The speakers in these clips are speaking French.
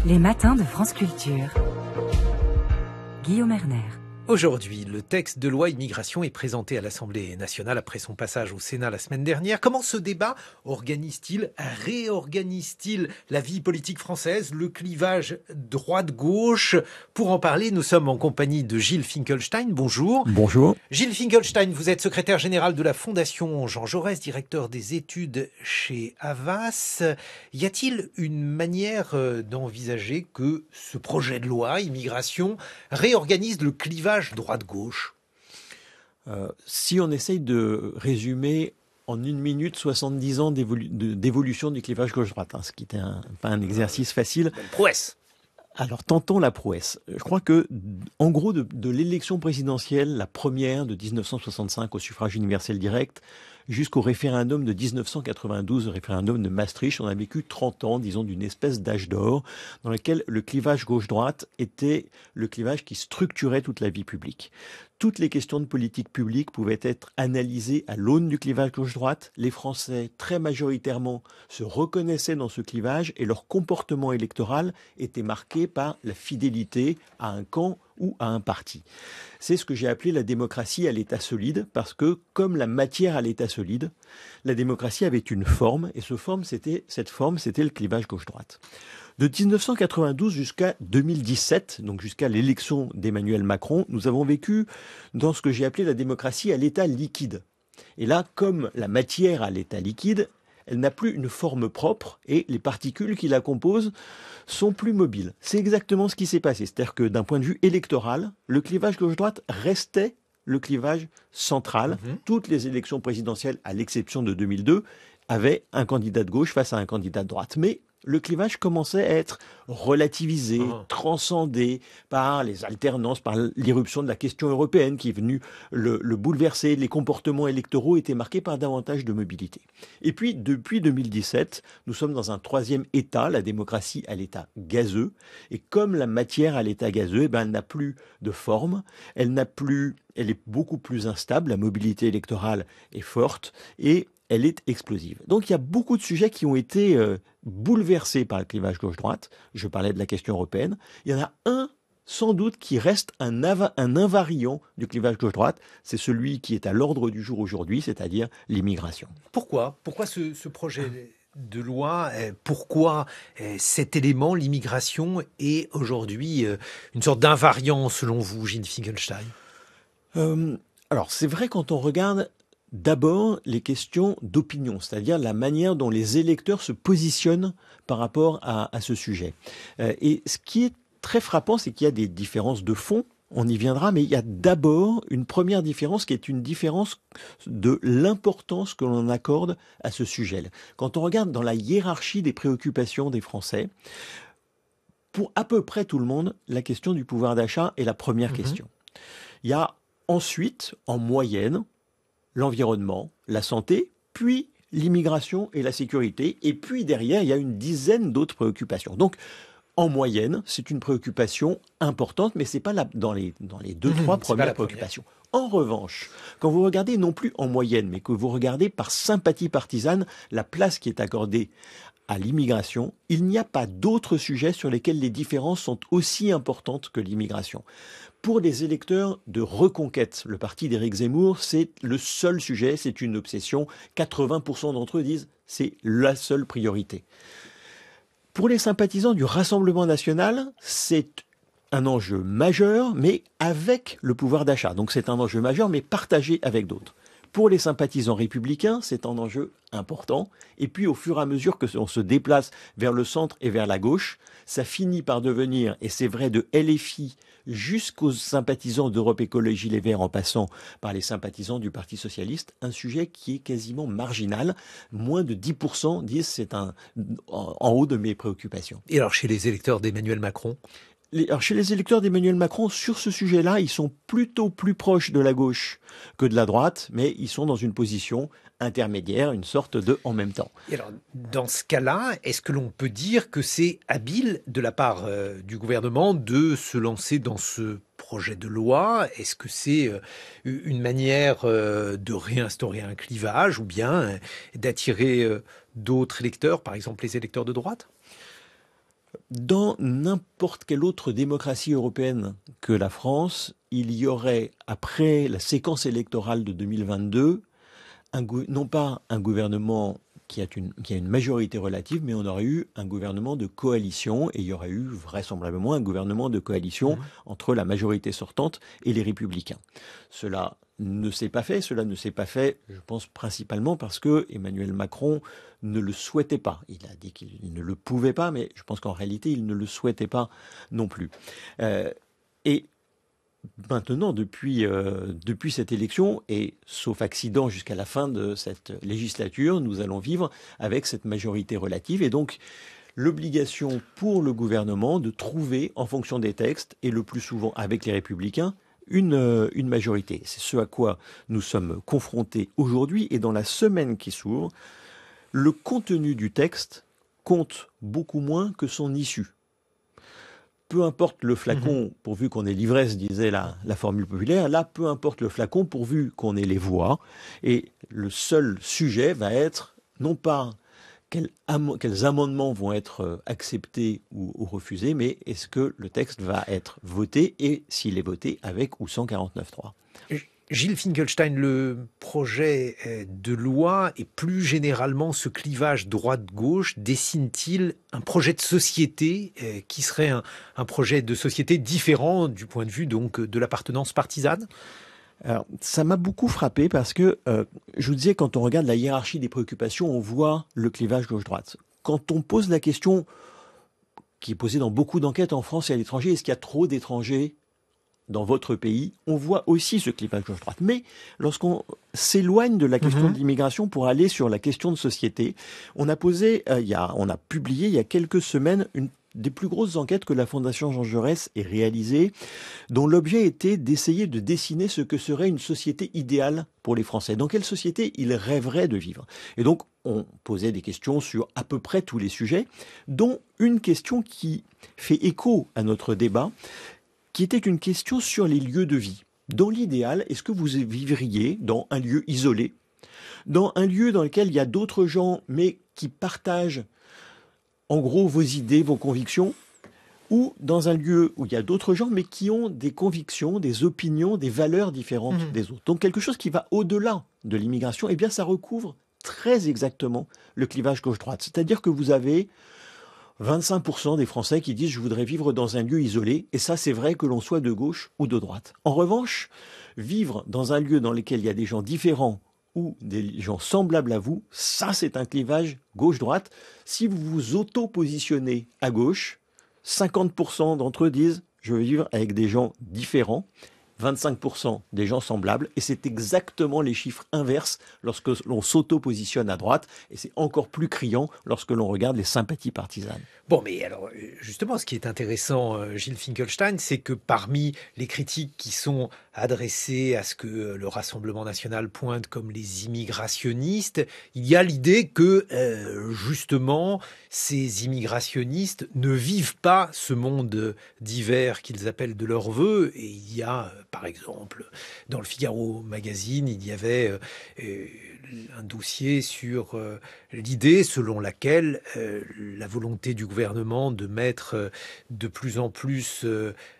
Les matins de France Culture. Guillaume Erner. Aujourd'hui, le texte de loi immigration est présenté à l'Assemblée nationale après son passage au Sénat la semaine dernière. Comment ce débat réorganise-t-il la vie politique française, le clivage droite-gauche? Pour en parler, nous sommes en compagnie de Gilles Finkelstein. Bonjour. Bonjour. Gilles Finkelstein, vous êtes secrétaire général de la Fondation Jean Jaurès, directeur des études chez Havas. Y a-t-il une manière d'envisager que ce projet de loi immigration réorganise le clivage droite-gauche? Si on essaye de résumer en 1 minute 70 ans d'évolution du clivage gauche-droite, ce qui n'était pas un exercice facile. Une prouesse. Alors, tentons la prouesse. Je crois que, en gros, de l'élection présidentielle, la première de 1965 au suffrage universel direct, jusqu'au référendum de 1992, le référendum de Maastricht, on a vécu 30 ans, disons, d'une espèce d'âge d'or, dans lequel le clivage gauche-droite était le clivage qui structurait toute la vie publique. Toutes les questions de politique publique pouvaient être analysées à l'aune du clivage gauche-droite. Les Français, très majoritairement, se reconnaissaient dans ce clivage et leur comportement électoral était marqué par la fidélité à un camp ou à un parti. C'est ce que j'ai appelé la démocratie à l'état solide, parce que, comme la matière à l'état solide, la démocratie avait une forme, et cette forme, c'était le clivage gauche-droite. De 1992 jusqu'à 2017, donc jusqu'à l'élection d'Emmanuel Macron, nous avons vécu dans ce que j'ai appelé la démocratie à l'état liquide. Et là, comme la matière à l'état liquide, elle n'a plus une forme propre et les particules qui la composent sont plus mobiles. C'est exactement ce qui s'est passé. C'est-à-dire que d'un point de vue électoral, le clivage gauche-droite restait le clivage central. Toutes les élections présidentielles, à l'exception de 2002, avaient un candidat de gauche face à un candidat de droite. Mais le clivage commençait à être relativisé, transcendé par les alternances, par l'irruption de la question européenne qui est venue le bouleverser. Les comportements électoraux étaient marqués par davantage de mobilité. Et puis, depuis 2017, nous sommes dans un troisième état, la démocratie à l'état gazeux. Et comme la matière à l'état gazeux, elle n'a plus de forme, elle est beaucoup plus instable, la mobilité électorale est forte et elle est explosive. Donc il y a beaucoup de sujets qui ont été bouleversés par le clivage gauche-droite. Je parlais de la question européenne. Il y en a un, sans doute, qui reste un invariant du clivage gauche-droite. C'est celui qui est à l'ordre du jour aujourd'hui, c'est-à-dire l'immigration. Pourquoi ce projet de loi, pourquoi cet élément, l'immigration, est aujourd'hui une sorte d'invariant, selon vous, Gilles Finkelstein? Alors c'est vrai quand on regarde d'abord, les questions d'opinion, c'est-à-dire la manière dont les électeurs se positionnent par rapport à ce sujet. Et ce qui est très frappant, c'est qu'il y a des différences de fond, on y viendra, mais il y a d'abord une première différence qui est une différence de l'importance que l'on accorde à ce sujet. Quand on regarde dans la hiérarchie des préoccupations des Français, pour à peu près tout le monde, la question du pouvoir d'achat est la première question. Il y a ensuite, en moyenne, l'environnement, la santé, puis l'immigration et la sécurité. Et puis derrière, il y a une dizaine d'autres préoccupations. Donc, en moyenne, c'est une préoccupation importante, mais ce n'est pas dans les 2-3 premières préoccupations. En revanche, quand vous regardez non plus en moyenne, mais que vous regardez par sympathie partisane la place qui est accordée à l'immigration, il n'y a pas d'autres sujets sur lesquels les différences sont aussi importantes que l'immigration. Pour les électeurs de Reconquête, le parti d'Éric Zemmour, c'est le seul sujet, c'est une obsession. 80% d'entre eux disent c'est la seule priorité. Pour les sympathisants du Rassemblement national, c'est un enjeu majeur, mais avec le pouvoir d'achat. Donc c'est un enjeu majeur, mais partagé avec d'autres. Pour les sympathisants républicains, c'est un enjeu important. Et puis, au fur et à mesure que l'on se déplace vers le centre et vers la gauche, ça finit par devenir, et c'est vrai de LFI jusqu'aux sympathisants d'Europe Écologie Les Verts en passant par les sympathisants du Parti Socialiste, un sujet qui est quasiment marginal. Moins de 10% disent c'est en haut de mes préoccupations. Et alors, chez les électeurs d'Emmanuel Macron ? Alors chez les électeurs d'Emmanuel Macron, sur ce sujet-là, ils sont plutôt plus proches de la gauche que de la droite, mais ils sont dans une position intermédiaire, une sorte de en même temps. Et alors, dans ce cas-là, est-ce que l'on peut dire que c'est habile de la part du gouvernement de se lancer dans ce projet de loi? Est-ce que c'est une manière de réinstaurer un clivage ou bien d'attirer d'autres électeurs, par exemple les électeurs de droite? Dans n'importe quelle autre démocratie européenne que la France, il y aurait, après la séquence électorale de 2022, non pas un gouvernement qui a une majorité relative, mais on aurait eu un gouvernement de coalition, et il y aurait eu vraisemblablement un gouvernement de coalition entre la majorité sortante et les Républicains. Cela ne s'est pas fait, je pense principalement parce que Emmanuel Macron ne le souhaitait pas. Il a dit qu'il ne le pouvait pas, mais je pense qu'en réalité, il ne le souhaitait pas non plus. Et maintenant, depuis cette élection, et sauf accident jusqu'à la fin de cette législature, nous allons vivre avec cette majorité relative, et donc l'obligation pour le gouvernement de trouver, en fonction des textes, et le plus souvent avec les Républicains, une majorité. C'est ce à quoi nous sommes confrontés aujourd'hui, et dans la semaine qui s'ouvre, le contenu du texte compte beaucoup moins que son issue. Peu importe le flacon, pourvu qu'on ait l'ivresse, disait la formule populaire. Là, peu importe le flacon, pourvu qu'on ait les voix. Et le seul sujet va être, non pas quels amendements vont être acceptés ou refusés, mais est-ce que le texte va être voté, et s'il est voté avec ou sans 49.3. Gilles Finkelstein, le projet de loi et plus généralement ce clivage droite-gauche dessine-t-il un projet de société qui serait un projet de société différent du point de vue donc de l'appartenance partisane ? Alors, ça m'a beaucoup frappé parce que, je vous disais, quand on regarde la hiérarchie des préoccupations, on voit le clivage gauche-droite. Quand on pose la question qui est posée dans beaucoup d'enquêtes en France et à l'étranger, est-ce qu'il y a trop d'étrangers dans votre pays, on voit aussi ce clivage gauche-droite. Mais lorsqu'on s'éloigne de la question de l'immigration pour aller sur la question de société, on a publié il y a quelques semaines une des plus grosses enquêtes que la Fondation Jean Jaurès ait réalisées, dont l'objet était d'essayer de dessiner ce que serait une société idéale pour les Français. Dans quelle société ils rêveraient de vivre. Et donc, on posait des questions sur à peu près tous les sujets, dont une question qui fait écho à notre débat, qui était une question sur les lieux de vie. Dans l'idéal, est-ce que vous vivriez dans un lieu isolé, dans un lieu dans lequel il y a d'autres gens, mais qui partagent en gros vos idées, vos convictions, ou dans un lieu où il y a d'autres gens, mais qui ont des convictions, des opinions, des valeurs différentes des autres. Donc quelque chose qui va au-delà de l'immigration, eh bien ça recouvre très exactement le clivage gauche-droite. C'est-à-dire que vous avez 25% des Français qui disent « je voudrais vivre dans un lieu isolé », et ça c'est vrai que l'on soit de gauche ou de droite. En revanche, vivre dans un lieu dans lequel il y a des gens différents ou des gens semblables à vous, ça c'est un clivage gauche-droite. Si vous vous auto-positionnez à gauche, 50% d'entre eux disent « je veux vivre avec des gens différents », 25% des gens semblables, et c'est exactement les chiffres inverses lorsque l'on s'auto-positionne à droite, et c'est encore plus criant lorsque l'on regarde les sympathies partisanes. Bon, mais alors, justement, ce qui est intéressant, Gilles Finkelstein, c'est que parmi les critiques qui sont adressées à ce que le Rassemblement national pointe comme les immigrationnistes, il y a l'idée que, justement, ces immigrationnistes ne vivent pas ce monde divers qu'ils appellent de leur vœu. Et il y a, par exemple, dans le Figaro Magazine, il y avait un dossier sur l'idée selon laquelle la volonté du gouvernement de mettre de plus en plus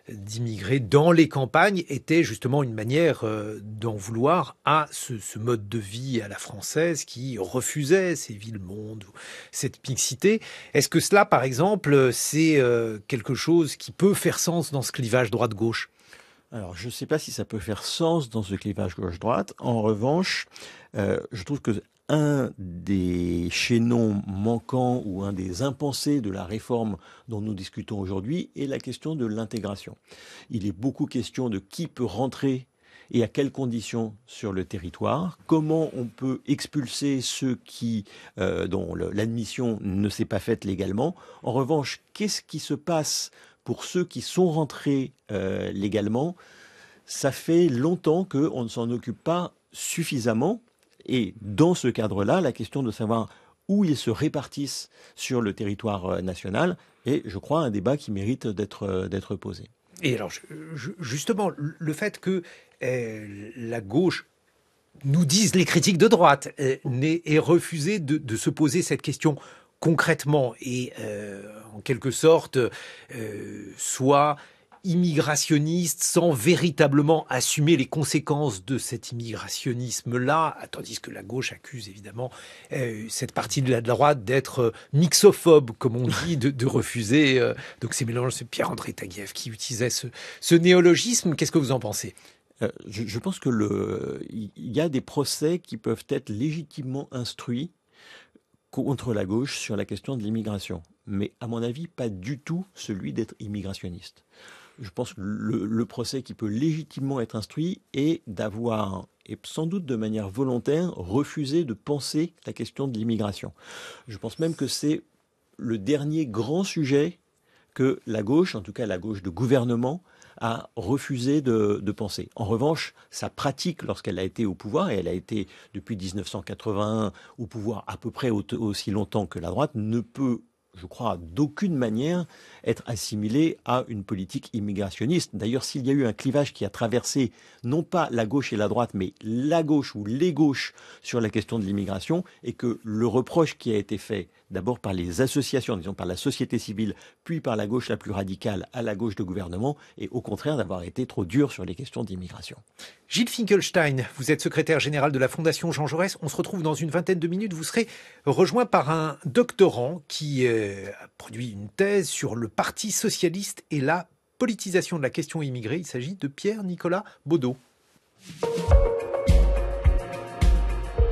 d'immigrés dans les campagnes était justement une manière d'en vouloir à ce mode de vie à la française qui refusait ces villes-mondes, cette mixité. Est-ce que cela, par exemple, c'est quelque chose qui peut faire sens dans ce clivage droite-gauche ? Alors, je ne sais pas si ça peut faire sens dans ce clivage gauche-droite. En revanche, je trouve que un des chaînons manquants ou un des impensés de la réforme dont nous discutons aujourd'hui est la question de l'intégration. Il est beaucoup question de qui peut rentrer et à quelles conditions sur le territoire, comment on peut expulser ceux dont l'admission ne s'est pas faite légalement. En revanche, qu'est-ce qui se passe pour ceux qui sont rentrés légalement? Ça fait longtemps qu'on ne s'en occupe pas suffisamment. Et dans ce cadre-là, la question de savoir où ils se répartissent sur le territoire national est, je crois, un débat qui mérite d'être posé. Et alors, justement, le fait que la gauche, nous disent les critiques de droite, ait refusé de se poser cette question concrètement et en quelque sorte soit immigrationniste sans véritablement assumer les conséquences de cet immigrationnisme-là, tandis que la gauche accuse évidemment cette partie de la droite d'être mixophobe, comme on dit, de refuser. Donc c'est Pierre-André Taguieff qui utilisait ce néologisme. Qu'est-ce que vous en pensez ? Je pense que il y a des procès qui peuvent être légitimement instruits contre la gauche sur la question de l'immigration. Mais à mon avis, pas du tout celui d'être immigrationniste. Je pense que le procès qui peut légitimement être instruit est d'avoir, et sans doute de manière volontaire, refusé de penser la question de l'immigration. Je pense même que c'est le dernier grand sujet que la gauche, en tout cas la gauche de gouvernement, a refusé de penser. En revanche, sa pratique lorsqu'elle a été au pouvoir, et elle a été depuis 1981 au pouvoir à peu près aussi longtemps que la droite, ne peut, je crois, d'aucune manière être assimilée à une politique immigrationniste. D'ailleurs, s'il y a eu un clivage qui a traversé non pas la gauche et la droite, mais la gauche ou les gauches sur la question de l'immigration, et que le reproche qui a été fait d'abord par les associations, disons par la société civile, puis par la gauche la plus radicale à la gauche de gouvernement, est au contraire d'avoir été trop dur sur les questions d'immigration. Gilles Finkelstein, vous êtes secrétaire général de la Fondation Jean Jaurès. On se retrouve dans une vingtaine de minutes. Vous serez rejoint par un doctorant qui a produit une thèse sur le Parti socialiste et la politisation de la question immigrée. Il s'agit de Pierre-Nicolas Baudot.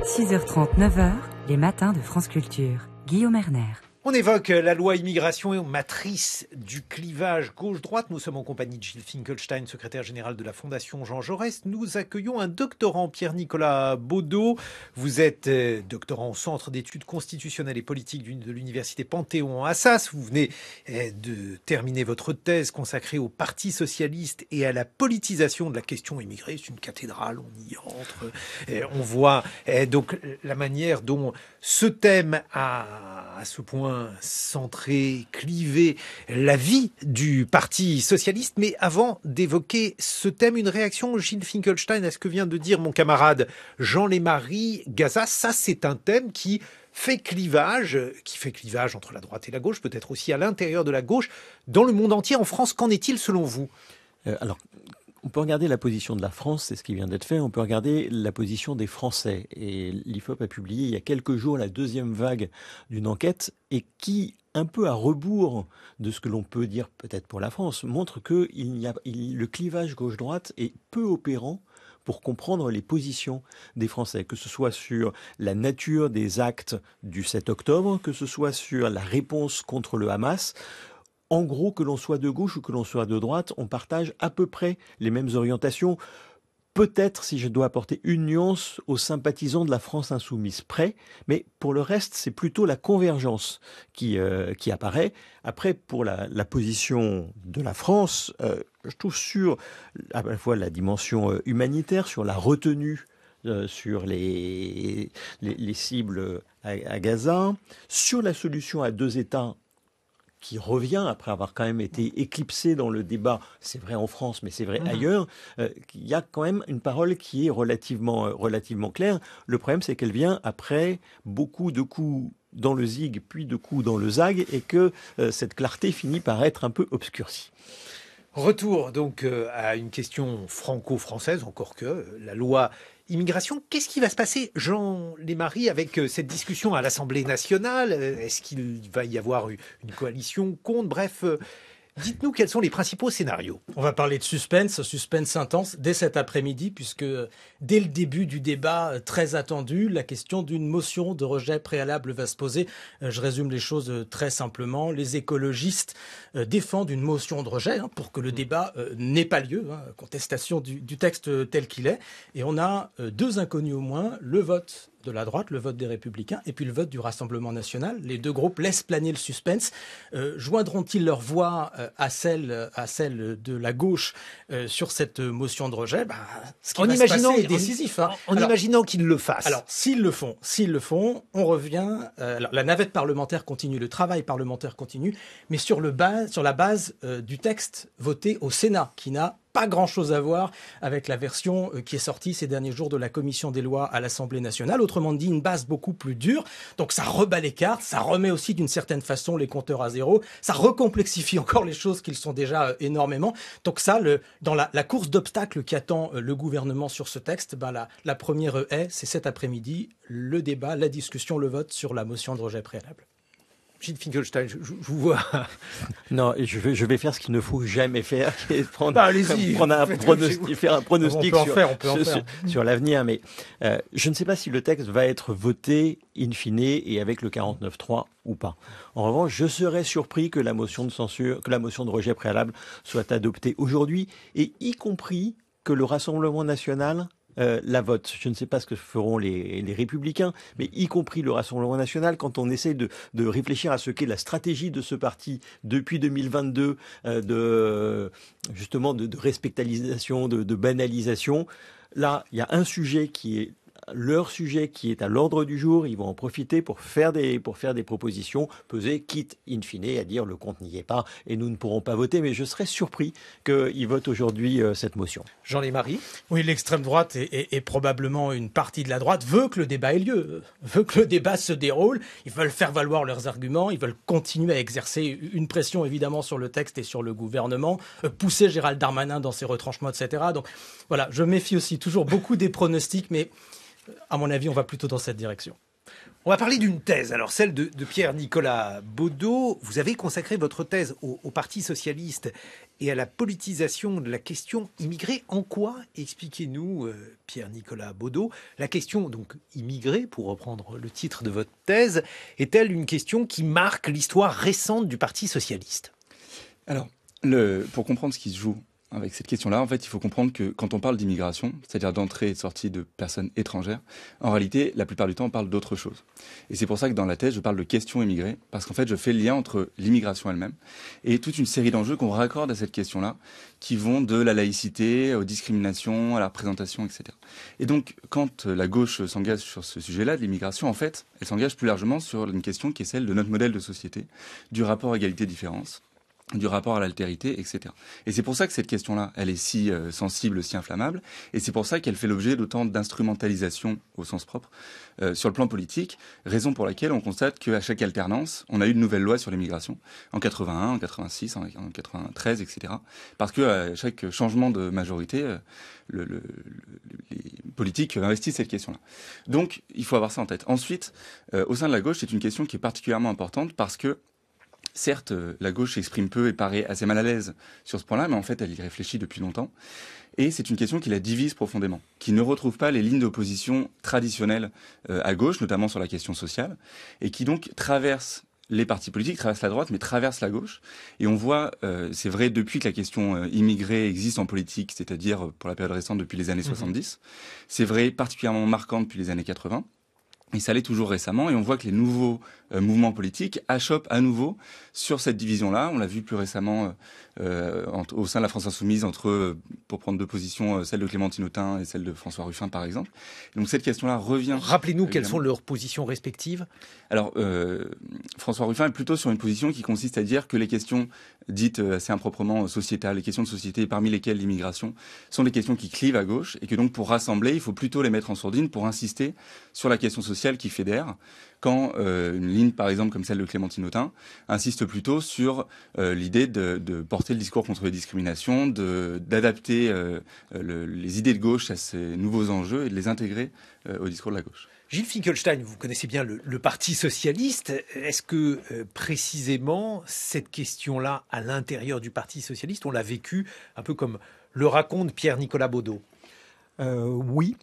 6h30, 9h, les matins de France Culture. Guillaume Erner. On évoque la loi immigration, matrice du clivage gauche-droite. Nous sommes en compagnie de Gilles Finkelstein, secrétaire général de la Fondation Jean Jaurès. Nous accueillons un doctorant, Pierre-Nicolas Baudot. Vous êtes doctorant au Centre d'études constitutionnelles et politiques de l'Université Panthéon-Assas. Vous venez de terminer votre thèse consacrée au Parti socialiste et à la politisation de la question immigrée. C'est une cathédrale, on y entre. On voit donc la manière dont ce thème a à ce point centré, clivé la vie du Parti socialiste. Mais avant d'évoquer ce thème, une réaction, Gilles Finkelstein, à ce que vient de dire mon camarade Jean Lémarie Gaza. Ça, c'est un thème qui fait clivage entre la droite et la gauche, peut-être aussi à l'intérieur de la gauche, dans le monde entier. En France, qu'en est-il selon vous ? Alors, on peut regarder la position de la France, c'est ce qui vient d'être fait. On peut regarder la position des Français. Et l'IFOP a publié il y a quelques jours la deuxième vague d'une enquête et qui, un peu à rebours de ce que l'on peut dire peut-être pour la France, montre que le clivage gauche-droite est peu opérant pour comprendre les positions des Français, que ce soit sur la nature des actes du 7 octobre, que ce soit sur la réponse contre le Hamas. En gros, que l'on soit de gauche ou que l'on soit de droite, on partage à peu près les mêmes orientations. Peut-être, si je dois apporter une nuance, aux sympathisants de la France insoumise près, mais pour le reste, c'est plutôt la convergence qui apparaît. Après, pour la position de la France, je trouve sur à la fois la dimension humanitaire, sur la retenue sur les cibles à Gaza, sur la solution à deux États, qui revient après avoir quand même été éclipsé dans le débat, c'est vrai en France, mais c'est vrai ailleurs, il y a quand même une parole qui est relativement claire. Le problème, c'est qu'elle vient après beaucoup de coups dans le zig, puis de coups dans le zag, et que cette clarté finit par être un peu obscurcie. Retour donc à une question franco-française, encore que la loi immigration. Qu'est-ce qui va se passer, Jean Lémarie, avec cette discussion à l'Assemblée nationale ? Est-ce qu'il va y avoir une coalition contre ? Bref, dites-nous quels sont les principaux scénarios. On va parler de suspense intense dès cet après-midi, puisque dès le début du débat très attendu, la question d'une motion de rejet préalable va se poser. Je résume les choses très simplement. Les écologistes défendent une motion de rejet pour que le débat n'ait pas lieu, contestation du texte tel qu'il est. Et on a deux inconnus au moins, le vote de la droite, le vote des Républicains, et puis le vote du Rassemblement national. Les deux groupes laissent planer le suspense. Joindront-ils leur voix à celle de la gauche sur cette motion de rejet ? Ce qui va se passer est décisif. En imaginant qu'ils le fassent. Alors, s'ils le font, on revient. La navette parlementaire continue, le travail parlementaire continue, mais sur la base du texte voté au Sénat, qui n'a pas grand-chose à voir avec la version qui est sortie ces derniers jours de la commission des lois à l'Assemblée nationale. Autrement dit, une base beaucoup plus dure. Donc ça rebat les cartes, ça remet aussi d'une certaine façon les compteurs à zéro, ça recomplexifie encore les choses qu'ils sont déjà énormément. Donc ça, dans la course d'obstacles qui attend le gouvernement sur ce texte, la première c'est cet après-midi, le débat, la discussion, le vote sur la motion de rejet préalable. Gilles Finkelstein, je vous vois. Non, je vais faire ce qu'il ne faut jamais faire, qui est allez-y, faire un pronostic sur l'avenir. Mais je ne sais pas si le texte va être voté in fine et avec le 49.3 ou pas. En revanche, je serais surpris que la motion de censure, que la motion de rejet préalable soit adoptée aujourd'hui, et y compris que le Rassemblement national la vote. Je ne sais pas ce que feront les Républicains, mais y compris le Rassemblement national, quand on essaie de réfléchir à ce qu'est la stratégie de ce parti depuis 2022, de respectalisation, de banalisation. Là, il y a un sujet qui est leur sujet qui est à l'ordre du jour, ils vont en profiter pour faire des propositions, peser, quitte in fine à dire le compte n'y est pas et nous ne pourrons pas voter, mais je serais surpris qu'ils votent aujourd'hui cette motion. Jean Lémarie. Oui, l'extrême droite et probablement une partie de la droite veut que le débat ait lieu, veut que le débat se déroule, ils veulent faire valoir leurs arguments, ils veulent continuer à exercer une pression évidemment sur le texte et sur le gouvernement, pousser Gérald Darmanin dans ses retranchements, etc. Donc voilà, je méfie aussi toujours beaucoup des pronostics, mais à mon avis, on va plutôt dans cette direction. On va parler d'une thèse, alors celle de Pierre-Nicolas Baudot. Vous avez consacré votre thèse au Parti socialiste et à la politisation de la question immigrée. En quoi, expliquez-nous, Pierre-Nicolas Baudot, la question donc immigrée, pour reprendre le titre de votre thèse, est-elle une question qui marque l'histoire récente du Parti socialiste ? Alors, pour comprendre ce qui se joue avec cette question-là, en fait, il faut comprendre que quand on parle d'immigration, c'est-à-dire d'entrée et de sortie de personnes étrangères, en réalité, la plupart du temps, on parle d'autre chose. Et c'est pour ça que dans la thèse, je parle de question immigrée, parce qu'en fait, je fais le lien entre l'immigration elle-même et toute une série d'enjeux qu'on raccorde à cette question-là, qui vont de la laïcité aux discriminations, à la représentation, etc. Et donc, quand la gauche s'engage sur ce sujet-là, de l'immigration, en fait, elle s'engage plus largement sur une question qui est celle de notre modèle de société, du rapport égalité-différence, du rapport à l'altérité, etc. Et c'est pour ça que cette question-là, elle est si sensible, si inflammable, et c'est pour ça qu'elle fait l'objet d'autant d'instrumentalisation au sens propre sur le plan politique, raison pour laquelle on constate qu'à chaque alternance, on a eu de nouvelles lois sur l'immigration, en 81, en 86, en 93, etc. Parce que à chaque changement de majorité, les politiques investissent cette question-là. Donc, il faut avoir ça en tête. Ensuite, au sein de la gauche, c'est une question qui est particulièrement importante parce que certes, la gauche s'exprime peu et paraît assez mal à l'aise sur ce point-là, mais en fait, elle y réfléchit depuis longtemps. Et c'est une question qui la divise profondément, qui ne retrouve pas les lignes d'opposition traditionnelles à gauche, notamment sur la question sociale, et qui donc traverse les partis politiques, traverse la droite, mais traverse la gauche. Et on voit, c'est vrai depuis que la question immigrée existe en politique, c'est-à-dire pour la période récente depuis les années 70, c'est vrai particulièrement marquant depuis les années 80. Et ça l'est toujours récemment, et on voit que les nouveaux mouvements politiques achoppent à nouveau sur cette division-là. On l'a vu plus récemment au sein de la France Insoumise, pour prendre deux positions, celle de Clémentine Autain et celle de François Ruffin, par exemple. Et donc cette question-là revient. Rappelez-nous quelles sont leurs positions respectives. Alors, François Ruffin est plutôt sur une position qui consiste à dire que les questions dites assez improprement sociétales, les questions de société, parmi lesquelles l'immigration, sont des questions qui clivent à gauche, et que donc pour rassembler, il faut plutôt les mettre en sourdine pour insister sur la question sociale qui fédère, quand une ligne, par exemple, comme celle de Clémentine Autain, insiste plutôt sur l'idée de porter le discours contre les discriminations, d'adapter les idées de gauche à ces nouveaux enjeux et de les intégrer au discours de la gauche. Gilles Finkelstein, vous connaissez bien le Parti socialiste. Est-ce que précisément cette question-là, à l'intérieur du Parti socialiste, on l'a vécu un peu comme le raconte Pierre-Nicolas Baudot ? Oui.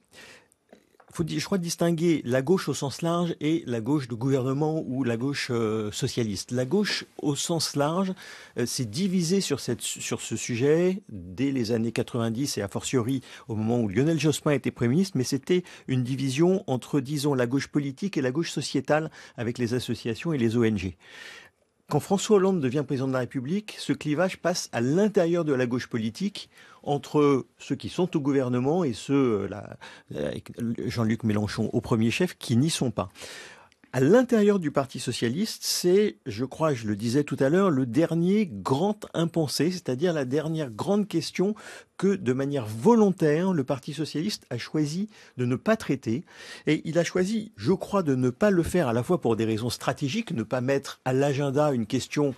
Il faut, je crois, distinguer la gauche au sens large et la gauche de gouvernement ou la gauche socialiste. La gauche au sens large s'est divisée sur ce sujet dès les années 90 et a fortiori au moment où Lionel Jospin était Premier ministre, mais c'était une division entre, disons, la gauche politique et la gauche sociétale avec les associations et les ONG. Quand François Hollande devient président de la République, ce clivage passe à l'intérieur de la gauche politique entre ceux qui sont au gouvernement et ceux, avec Jean-Luc Mélenchon au premier chef, qui n'y sont pas. À l'intérieur du Parti socialiste, c'est, je crois, je le disais tout à l'heure, le dernier grand impensé, c'est-à-dire la dernière grande question que, de manière volontaire, le Parti socialiste a choisi de ne pas traiter. Et il a choisi, je crois, de ne pas le faire à la fois pour des raisons stratégiques, ne pas mettre à l'agenda une question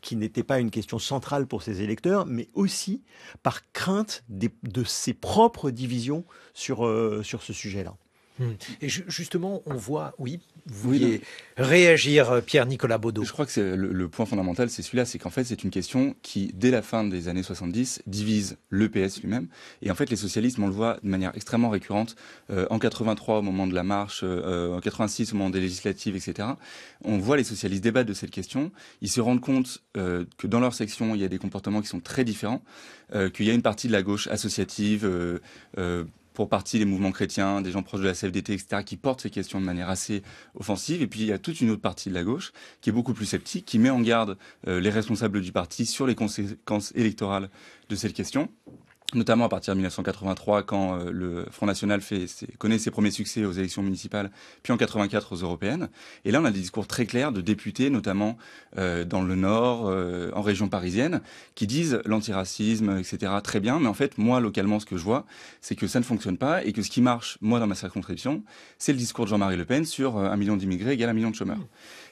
qui n'était pas une question centrale pour ses électeurs, mais aussi par crainte de ses propres divisions sur ce sujet-là. Et justement, on voit, oui, vous vouliez réagir, Pierre-Nicolas Baudot. Je crois que le point fondamental, c'est celui-là, c'est qu'en fait, c'est une question qui, dès la fin des années 70, divise le PS lui-même. Et en fait, les socialistes, on le voit de manière extrêmement récurrente, en 83 au moment de la marche, en 86 au moment des législatives, etc. On voit les socialistes débattre de cette question. Ils se rendent compte que dans leur section, il y a des comportements qui sont très différents, qu'il y a une partie de la gauche associative, pour partie les mouvements chrétiens, des gens proches de la CFDT, etc., qui portent ces questions de manière assez offensive. Et puis il y a toute une autre partie de la gauche qui est beaucoup plus sceptique, qui met en garde les responsables du parti sur les conséquences électorales de cette question, notamment à partir de 1983, quand le Front National connaît ses premiers succès aux élections municipales, puis en 84 aux européennes. Et là, on a des discours très clairs de députés, notamment dans le Nord, en région parisienne, qui disent l'antiracisme, etc., très bien. Mais en fait, moi, localement, ce que je vois, c'est que ça ne fonctionne pas et que ce qui marche, moi, dans ma circonscription, c'est le discours de Jean-Marie Le Pen sur 1 million d'immigrés égale 1 million de chômeurs.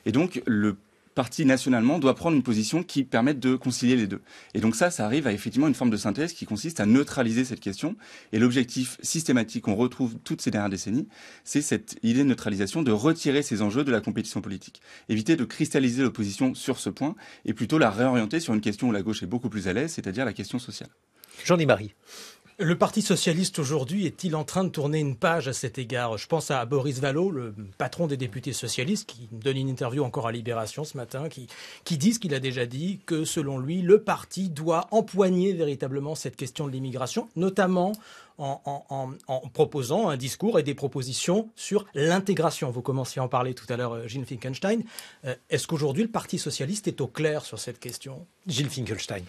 Et donc, le parti nationalement doit prendre une position qui permette de concilier les deux. Et donc ça arrive à effectivement une forme de synthèse qui consiste à neutraliser cette question. Et l'objectif systématique qu'on retrouve toutes ces dernières décennies, c'est cette idée de neutralisation, de retirer ces enjeux de la compétition politique. Éviter de cristalliser l'opposition sur ce point et plutôt la réorienter sur une question où la gauche est beaucoup plus à l'aise, c'est-à-dire la question sociale. Jean-Louis Marie. Le Parti socialiste aujourd'hui est-il en train de tourner une page à cet égard? Je pense à Boris Vallaud, le patron des députés socialistes, qui donne une interview encore à Libération ce matin, qui dit ce qu'il a déjà dit, que selon lui, le parti doit empoigner véritablement cette question de l'immigration, notamment en proposant un discours et des propositions sur l'intégration. Vous commenciez à en parler tout à l'heure, Gilles Finkelstein. Est-ce qu'aujourd'hui, le Parti socialiste est au clair sur cette question? Gilles Finkelstein.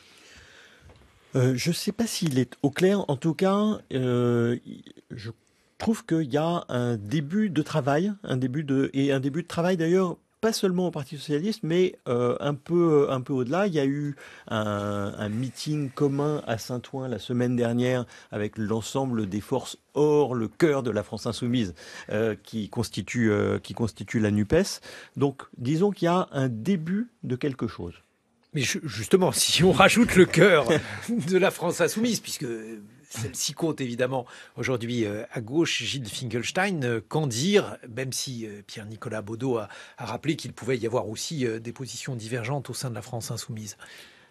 Je ne sais pas s'il est au clair. En tout cas, je trouve qu'il y a un début de travail, un début de travail d'ailleurs, pas seulement au Parti socialiste, mais un peu au-delà. Il y a eu un meeting commun à Saint-Ouen la semaine dernière avec l'ensemble des forces hors le cœur de la France insoumise qui constitue la NUPES. Donc, disons qu'il y a un début de quelque chose. Mais justement, si on rajoute le cœur de la France insoumise, puisque celle-ci compte évidemment aujourd'hui à gauche, Gilles Finkelstein, qu'en dire, même si Pierre-Nicolas Baudot a rappelé qu'il pouvait y avoir aussi des positions divergentes au sein de la France insoumise?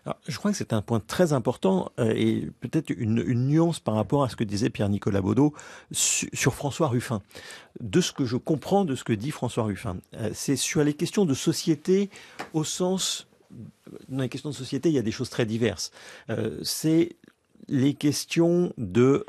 Alors, je crois que c'est un point très important et peut-être une nuance par rapport à ce que disait Pierre-Nicolas Baudot sur François Ruffin. De ce que je comprends de ce que dit François Ruffin, c'est sur les questions de société au sens... Dans les questions de société, il y a des choses très diverses. C'est les questions de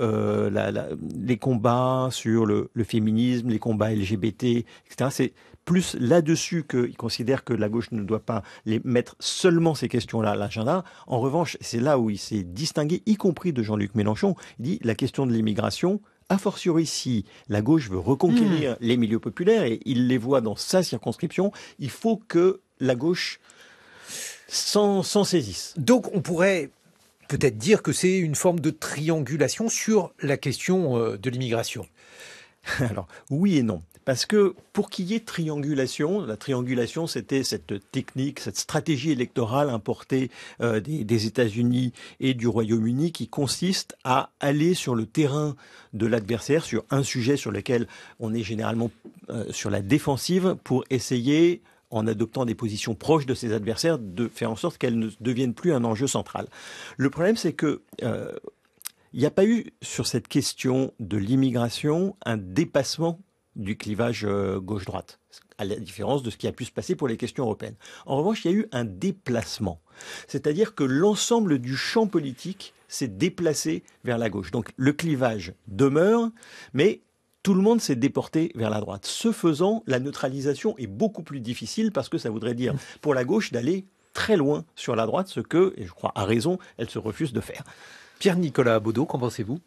les combats sur le féminisme, les combats LGBT, etc. C'est plus là-dessus qu'il considère que la gauche ne doit pas les mettre seulement ces questions-là à l'agenda. En revanche, c'est là où il s'est distingué, y compris de Jean-Luc Mélenchon. Il dit la question de l'immigration, a fortiori si la gauche veut reconquérir les milieux populaires, et il les voit dans sa circonscription, il faut que la gauche s'en saisisse. Donc on pourrait peut-être dire que c'est une forme de triangulation sur la question de l'immigration. Alors oui et non. Parce que pour qu'il y ait triangulation, la triangulation c'était cette technique, cette stratégie électorale importée des États-Unis et du Royaume-Uni qui consiste à aller sur le terrain de l'adversaire, sur un sujet sur lequel on est généralement sur la défensive pour essayer, en adoptant des positions proches de ses adversaires, de faire en sorte qu'elles ne deviennent plus un enjeu central. Le problème, c'est que il n'y a pas eu, sur cette question de l'immigration, un dépassement du clivage gauche-droite, à la différence de ce qui a pu se passer pour les questions européennes. En revanche, il y a eu un déplacement. C'est-à-dire que l'ensemble du champ politique s'est déplacé vers la gauche. Donc le clivage demeure, mais tout le monde s'est déporté vers la droite. Ce faisant, la neutralisation est beaucoup plus difficile parce que ça voudrait dire pour la gauche d'aller très loin sur la droite, ce que, et je crois à raison, elle se refuse de faire. Pierre-Nicolas Baudot, qu'en pensez-vous?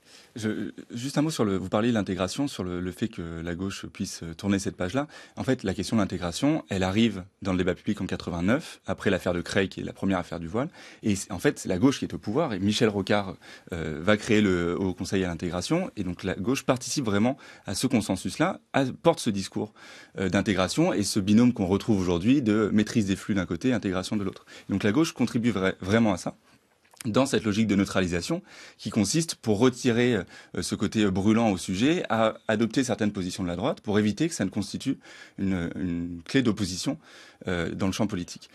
Juste un mot vous parliez de l'intégration, sur le fait que la gauche puisse tourner cette page-là. En fait, la question de l'intégration, elle arrive dans le débat public en 89, après l'affaire de Creil, qui est la première affaire du voile. Et en fait, c'est la gauche qui est au pouvoir, et Michel Rocard va créer le Haut Conseil à l'intégration, et donc la gauche participe vraiment à ce consensus-là, porte ce discours d'intégration, et ce binôme qu'on retrouve aujourd'hui de maîtrise des flux d'un côté, intégration de l'autre. Donc la gauche contribue vraiment à ça, dans cette logique de neutralisation qui consiste, pour retirer ce côté brûlant au sujet, à adopter certaines positions de la droite pour éviter que ça ne constitue une clé d'opposition dans le champ politique.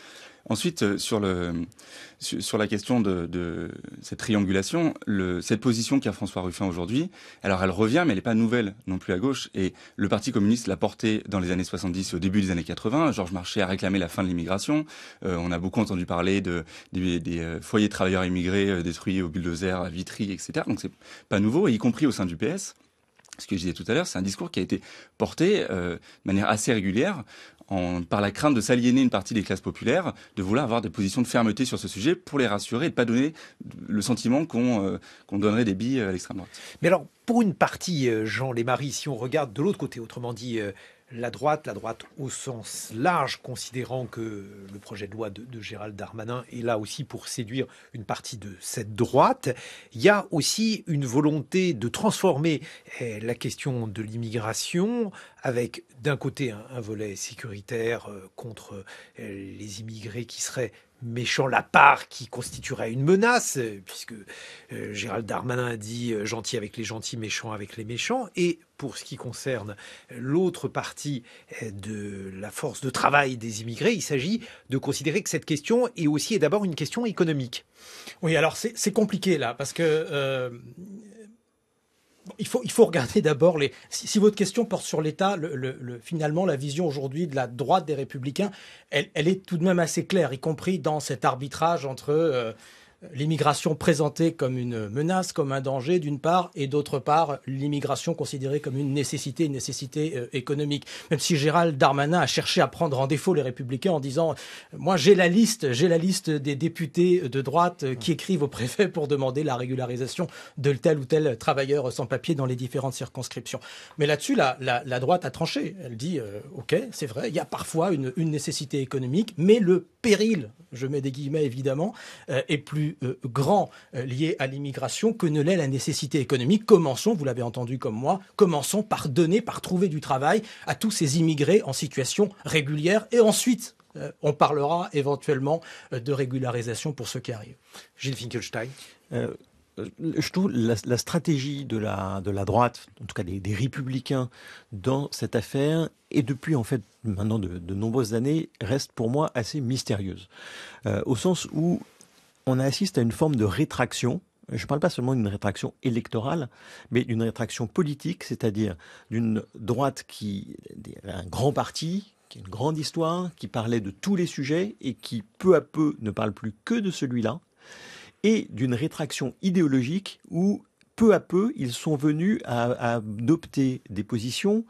Ensuite, sur la question de cette triangulation, cette position qu'a François Ruffin aujourd'hui, alors elle revient, mais elle n'est pas nouvelle non plus à gauche. Et le Parti communiste l'a portée dans les années 70 et au début des années 80. Georges Marchais a réclamé la fin de l'immigration. On a beaucoup entendu parler des foyers de travailleurs immigrés détruits au bulldozer à Vitry, etc. Donc c'est pas nouveau, y compris au sein du PS. Ce que je disais tout à l'heure, c'est un discours qui a été porté de manière assez régulière par la crainte de s'aliéner une partie des classes populaires, de vouloir avoir des positions de fermeté sur ce sujet pour les rassurer et de ne pas donner le sentiment qu'on donnerait des billes à l'extrême droite. Mais alors, pour une partie, Jean Lémarie, si on regarde de l'autre côté, autrement dit, la droite au sens large, considérant que le projet de loi de Gérald Darmanin est là aussi pour séduire une partie de cette droite, il y a aussi une volonté de transformer la question de l'immigration avec d'un côté un volet sécuritaire contre les immigrés qui seraient méchant la part qui constituerait une menace, puisque Gérald Darmanin a dit gentil avec les gentils, méchant avec les méchants. Et pour ce qui concerne l'autre partie de la force de travail des immigrés, il s'agit de considérer que cette question est aussi et d'abord une question économique. Oui, alors c'est compliqué là, parce que il faut regarder d'abord si votre question porte sur l'État, finalement la vision aujourd'hui de la droite des Républicains, elle est tout de même assez claire, y compris dans cet arbitrage entre l'immigration présentée comme une menace, comme un danger d'une part, et d'autre part l'immigration considérée comme une nécessité économique. Même si Gérald Darmanin a cherché à prendre en défaut les Républicains en disant moi j'ai la liste des députés de droite qui écrivent au préfet pour demander la régularisation de tel ou tel travailleur sans papier dans les différentes circonscriptions. Mais là-dessus la droite a tranché. Elle dit ok, c'est vrai, il y a parfois une nécessité économique, mais le péril, je mets des guillemets évidemment, est plus grand lié à l'immigration que ne l'est la nécessité économique. Commençons, vous l'avez entendu comme moi, commençons par trouver du travail à tous ces immigrés en situation régulière et ensuite on parlera éventuellement de régularisation pour ceux qui arrivent. Gilles Finkelstein. Je trouve la stratégie de la droite, en tout cas des républicains dans cette affaire, et depuis en fait maintenant de nombreuses années, reste pour moi assez mystérieuse. Au sens où on assiste à une forme de rétraction. Je ne parle pas seulement d'une rétraction électorale, mais d'une rétraction politique, c'est-à-dire d'une droite qui est un grand parti, qui a une grande histoire, qui parlait de tous les sujets et qui peu à peu ne parle plus que de celui-là, et d'une rétraction idéologique où peu à peu ils sont venus à adopter des positions,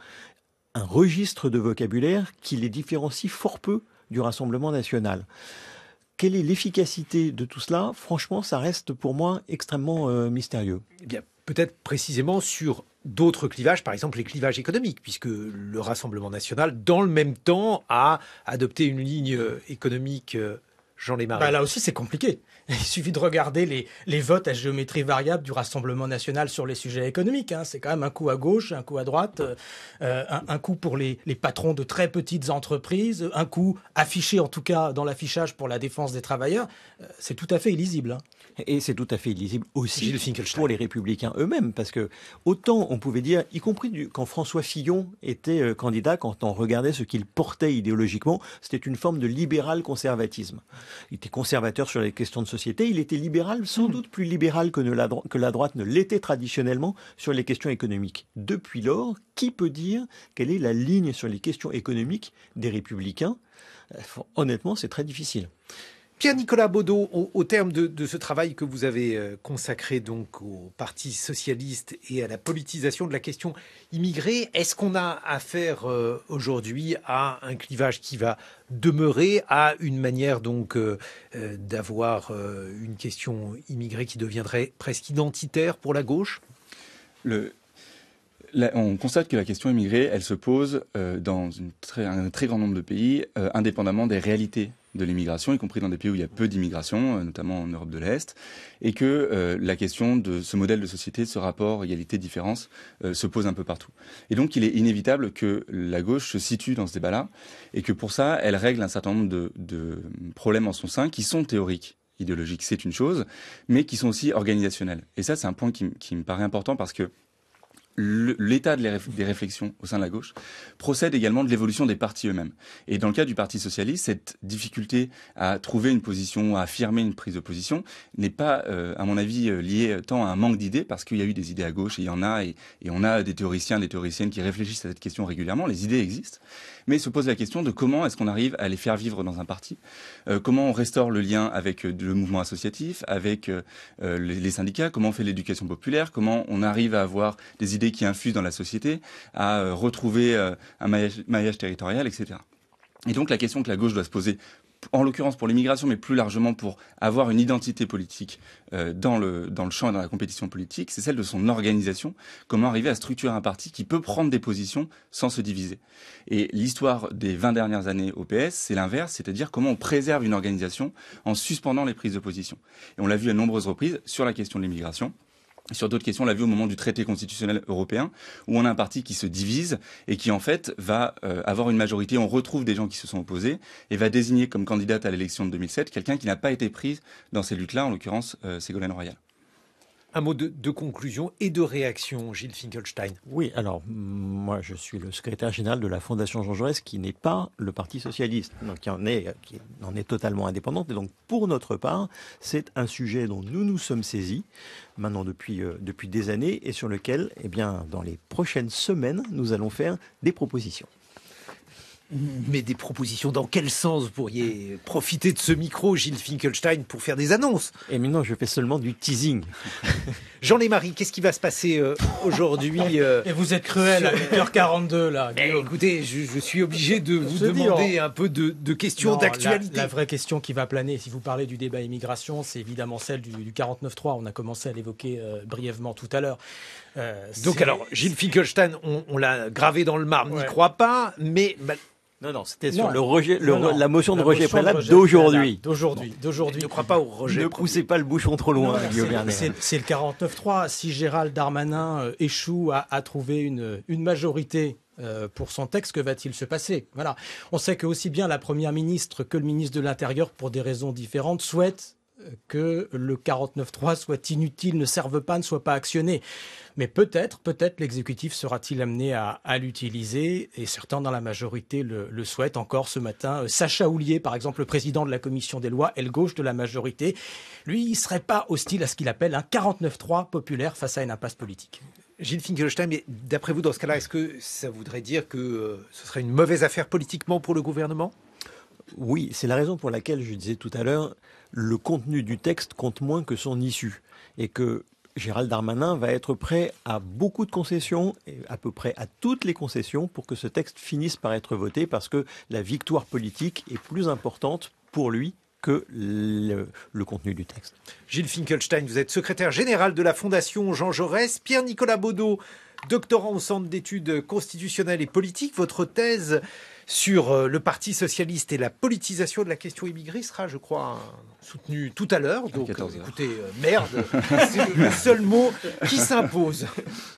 un registre de vocabulaire qui les différencie fort peu du Rassemblement national. Quelle est l'efficacité de tout cela? Franchement, ça reste pour moi extrêmement mystérieux. Eh bien, peut-être précisément sur d'autres clivages, par exemple les clivages économiques, puisque le Rassemblement national, dans le même temps, a adopté une ligne économique. Jean Lémarie. Là aussi, c'est compliqué. Il suffit de regarder les votes à géométrie variable du Rassemblement national sur les sujets économiques. C'est quand même un coup à gauche, un coup à droite, un coup pour les patrons de très petites entreprises, un coup affiché en tout cas dans l'affichage pour la défense des travailleurs. C'est tout à fait illisible. Et c'est tout à fait illisible aussi pour les Républicains eux-mêmes, parce que autant on pouvait dire, y compris quand François Fillon était candidat, quand on regardait ce qu'il portait idéologiquement, c'était une forme de libéral-conservatisme. Il était conservateur sur les questions de société, il était libéral, sans doute plus libéral que la droite ne l'était traditionnellement sur les questions économiques. Depuis lors, qui peut dire quelle est la ligne sur les questions économiques des Républicains? Honnêtement, c'est très difficile. Pierre-Nicolas Baudot, au terme de ce travail que vous avez consacré donc au Parti socialiste et à la politisation de la question immigrée, est-ce qu'on a affaire aujourd'hui à un clivage qui va demeurer, à une manière donc d'avoir une question immigrée qui deviendrait presque identitaire pour la gauche ? On constate que la question immigrée, elle se pose dans un très grand nombre de pays, indépendamment des réalités de l'immigration, y compris dans des pays où il y a peu d'immigration, notamment en Europe de l'Est, et que la question de ce modèle de société, de ce rapport égalité-différence, se pose un peu partout. Et donc, il est inévitable que la gauche se situe dans ce débat-là, et que pour ça, elle règle un certain nombre de problèmes en son sein qui sont théoriques. Idéologiques, c'est une chose, mais qui sont aussi organisationnels. Et ça, c'est un point qui me paraît important parce que l'état des réflexions au sein de la gauche procède également de l'évolution des partis eux-mêmes. Et dans le cas du Parti socialiste, cette difficulté à trouver une position, à affirmer une prise de position, n'est pas, à mon avis, liée tant à un manque d'idées, parce qu'il y a eu des idées à gauche, et il y en a, et on a des théoriciens, des théoriciennes qui réfléchissent à cette question régulièrement. Les idées existent, mais se pose la question de comment est-ce qu'on arrive à les faire vivre dans un parti, comment on restaure le lien avec le mouvement associatif, avec les syndicats, comment on fait l'éducation populaire, comment on arrive à avoir des idées qui infusent dans la société, à retrouver un maillage territorial, etc. Et donc la question que la gauche doit se poser, en l'occurrence pour l'immigration, mais plus largement pour avoir une identité politique dans le champ et dans la compétition politique, c'est celle de son organisation. Comment arriver à structurer un parti qui peut prendre des positions sans se diviser. Et l'histoire des 20 dernières années au PS, c'est l'inverse, c'est-à-dire comment on préserve une organisation en suspendant les prises de position. Et on l'a vu à de nombreuses reprises sur la question de l'immigration. Sur d'autres questions, on l'a vu au moment du traité constitutionnel européen, où on a un parti qui se divise et qui, en fait, va avoir une majorité. On retrouve des gens qui se sont opposés et va désigner comme candidate à l'élection de 2007 quelqu'un qui n'a pas été pris dans ces luttes-là, en l'occurrence Ségolène Royal. Un mot de conclusion et de réaction, Gilles Finkelstein. Oui, alors moi je suis le secrétaire général de la Fondation Jean Jaurès qui n'est pas le Parti socialiste, donc qui en est totalement indépendante. Et donc pour notre part, c'est un sujet dont nous nous sommes saisis maintenant depuis des années et sur lequel, eh bien, dans les prochaines semaines, nous allons faire des propositions. Mais des propositions, dans quel sens vous pourriez profiter de ce micro, Gilles Finkelstein, pour faire des annonces ? Et maintenant, je fais seulement du teasing. Jean-Lémarie, qu'est-ce qui va se passer aujourd'hui Et vous êtes cruel à 8h42, là. Écoutez, je suis obligé de vous demander un peu de questions d'actualité. La vraie question qui va planer, si vous parlez du débat immigration, c'est évidemment celle du 49.3. On a commencé à l'évoquer brièvement tout à l'heure. Donc alors, Gilles Finkelstein, on l'a gravé dans le marbre, n'y croit pas, mais... Non, c'était sur le rejet, la motion de rejet préalable d'aujourd'hui. D'aujourd'hui. Ne crois pas au rejet. Ne poussez pas le bouchon trop loin, Guillaume Bernet. C'est le 49.3. Si Gérald Darmanin échoue à trouver une majorité pour son texte, que va-t-il se passer ? Voilà. On sait que aussi bien la Première ministre que le ministre de l'Intérieur, pour des raisons différentes, souhaitent que le 49.3 soit inutile, ne serve pas, ne soit pas actionné. Mais peut-être l'exécutif sera-t-il amené à l'utiliser, et certains dans la majorité le souhaitent encore ce matin. Sacha Houlié, par exemple, le président de la commission des lois, aile gauche de la majorité, lui, il ne serait pas hostile à ce qu'il appelle un 49.3 populaire face à une impasse politique. Gilles Finkelstein, mais d'après vous, dans ce cas-là, est-ce que ça voudrait dire que ce serait une mauvaise affaire politiquement pour le gouvernement ? Oui, c'est la raison pour laquelle je disais tout à l'heure, le contenu du texte compte moins que son issue. Et que Gérald Darmanin va être prêt à beaucoup de concessions, et à peu près à toutes les concessions, pour que ce texte finisse par être voté, parce que la victoire politique est plus importante pour lui que le contenu du texte. Gilles Finkelstein, vous êtes secrétaire général de la Fondation Jean Jaurès. Pierre-Nicolas Baudot, doctorant au Centre d'études constitutionnelles et politiques. Votre thèse sur le Parti socialiste et la politisation de la question immigrée sera, je crois, soutenue tout à l'heure. Donc, écoutez, merde, c'est le seul mot qui s'impose.